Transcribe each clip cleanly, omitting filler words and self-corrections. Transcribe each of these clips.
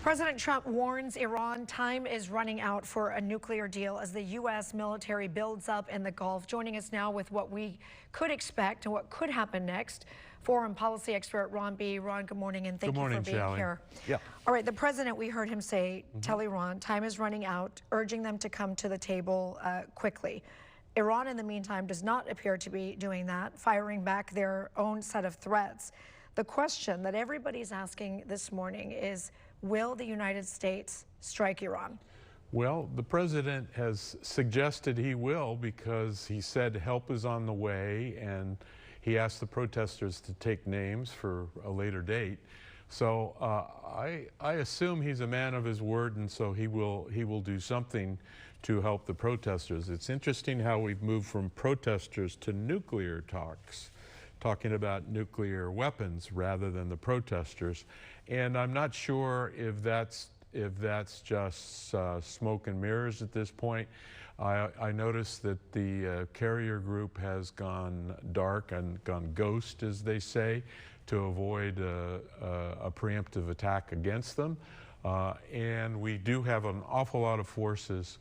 President Trump warns Iran time is running out for a nuclear deal as the U.S. military builds up in the Gulf. Joining us now with what we could expect and what could happen next, foreign policy expert Ron B. Ron, good morning, and thank you for being here. Yeah. All right, the president, we heard him say, tell Iran time is running out, urging them to come to the table quickly. Iran, in the meantime, does not appear to be doing that, firing back their own set of threats. The question that everybody's asking this morning is, will the United States strike Iran? Well, the president has suggested he will because he said help is on the way, and he asked the protesters to take names for a later date. So I assume he's a man of his word, and so he will do something to help the protesters. It's interesting how we've moved from protesters to nuclear talks, talking about nuclear weapons rather than the protesters. And I'm not sure if that's just smoke and mirrors at this point. I noticed that the carrier group has gone dark and gone ghost, as they say, to avoid a preemptive attack against them. And we do have an awful lot of forces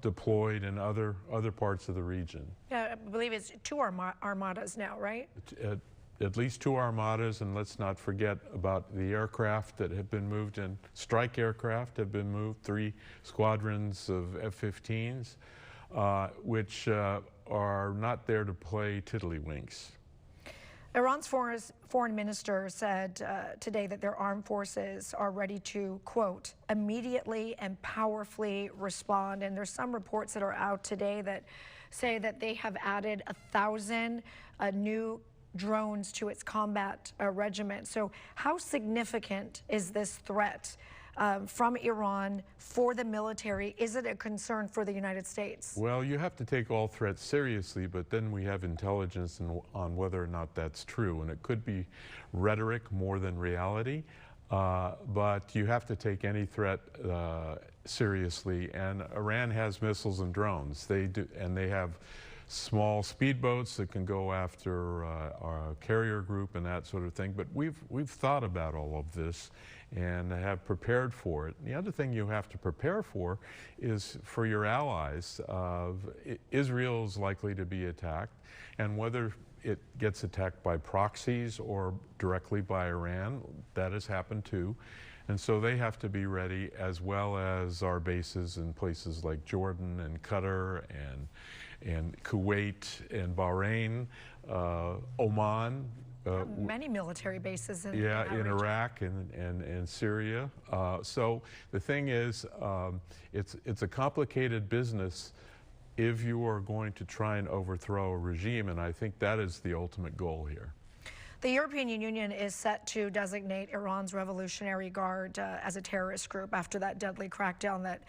deployed in other parts of the region. Yeah, I believe it's two armadas now, right? At least two armadas, and let's not forget about the aircraft that have been moved in. Strike aircraft have been moved, 3 squadrons of F-15s, which are not there to play tiddlywinks. Iran's foreign minister said today that their armed forces are ready to, quote, immediately and powerfully respond. And there's some reports that are out today that say that they have added 1,000 new drones to its combat regiment. So how significant is this threat from Iran for the military? Is it a concern for the United States? Well, you have to take all threats seriously, but then we have intelligence on whether or not that's true. And it could be rhetoric more than reality, but you have to take any threat seriously. And Iran has missiles and drones. They do, and they have small speedboats that can go after our carrier group and that sort of thing. But we've thought about all of this and have prepared for it. The other thing you have to prepare for is for your allies. Israel is likely to be attacked, and whether it gets attacked by proxies or directly by Iran, that has happened too. And so they have to be ready, as well as our bases in places like Jordan and Qatar and Kuwait and Bahrain, Oman. Many military bases in in Iraq and Syria. So the thing is, it's a complicated business if you are going to try and overthrow a regime, and I think that is the ultimate goal here. The European Union is set to designate Iran's Revolutionary Guard as a terrorist group after that deadly crackdown that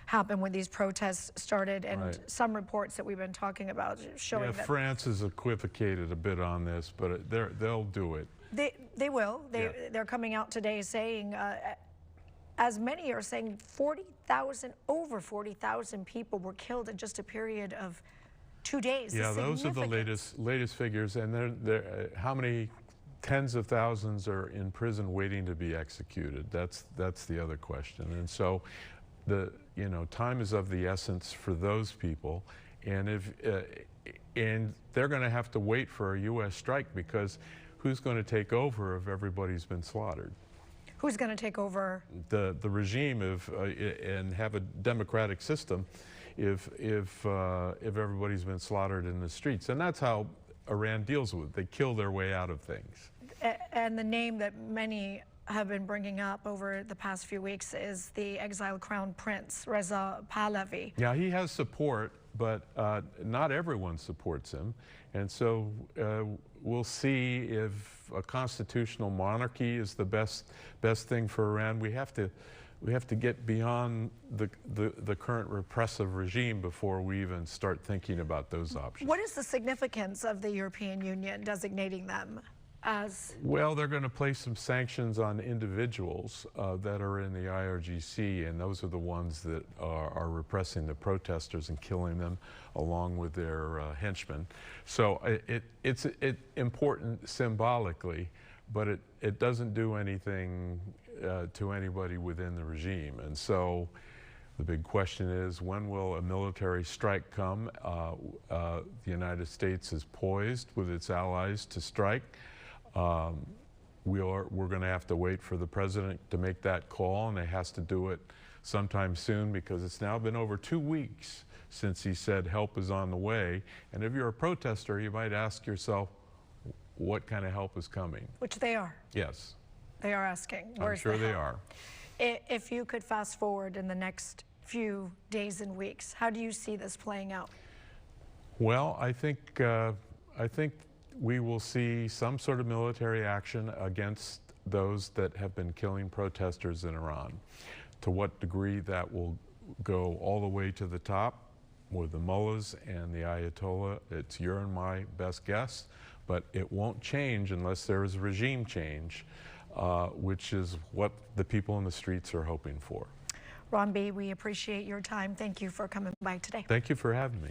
happened when these protests started, and some reports that we've been talking about showing that France has equivocated a bit on this, but they'll do it. They will. They're coming out today saying, as many are saying, 40,000, over 40,000 people were killed in just a period of 2 days. Yeah, those are the latest figures, and how many tens of thousands are in prison waiting to be executed? That's the other question. And so time is of the essence for those people, and and they're going to have to wait for a U.S. strike, because who's going to take over if everybody's been slaughtered? Who's going to take over? The regime and have a democratic system if everybody's been slaughtered in the streets. And that's how Iran deals with it. They kill their way out of things. And the name that many have been bringing up over the past few weeks is the exiled crown prince, Reza Pahlavi. Yeah, he has support, but not everyone supports him. And so we'll see if a constitutional monarchy is the best thing for Iran. We have to get beyond the current repressive regime before we even start thinking about those options. What is the significance of the European Union designating them as? Well, they're going to place some sanctions on individuals that are in the IRGC, and those are the ones that are repressing the protesters and killing them along with their henchmen. So it's important symbolically, but it doesn't do anything to anybody within the regime. And so the big question is, when will a military strike come? The United States is poised with its allies to strike. We're going to have to wait for the president to make that call, and he has to do it sometime soon, because it's now been over 2 weeks since he said help is on the way. And if you're a protester, you might ask yourself, what kind of help is coming? Which they are. Yes. They are asking. I'm sure they are. If you could fast forward in the next few days and weeks, how do you see this playing out? Well, I think we will see some sort of military action against those that have been killing protesters in Iran. To what degree that will go all the way to the top with the mullahs and the Ayatollah, it's your and my best guess, but it won't change unless there is regime change, which is what the people in the streets are hoping for. Ron B., we appreciate your time. Thank you for coming by today. Thank you for having me.